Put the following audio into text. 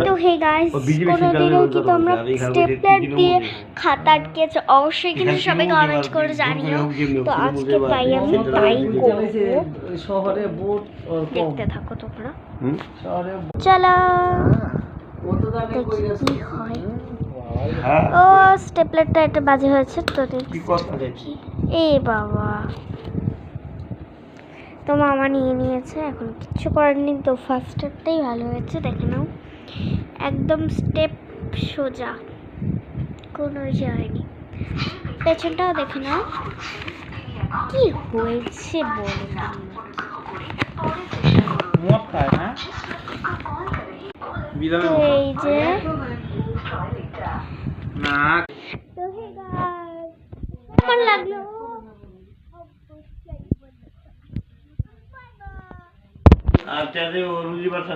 তো hey guys, কোনোদিনও কি তোমরা স্টেপলার দিয়ে খাতা আটকেছো? অবশ্যই কিন্তু সবাই কমেন্ট করে জানিও। তো আজকে তাই আমি তাই করব। শহরে বোট দেখতে থাকো তোমরা। চলো দেখি কি হয়। ও স্টেপলারটা একটা বাজে হয়েছে তো দেখি। এ বাবা, তো মামা নিয়ে নিয়েছে, এখন কিচ্ছু করার নেই। তো ফার্স্ট স্টেপটাই ভালো হয়েছে, দেখে নাও একদম স্টেপ সোজা, কোনো ইয়ে হয়নি। পেছনটাও দেখে নাও কি হয়েছে বলো। তো এই যে কেমন লাগলো? আচ্ছা, রুজি বাচ্চা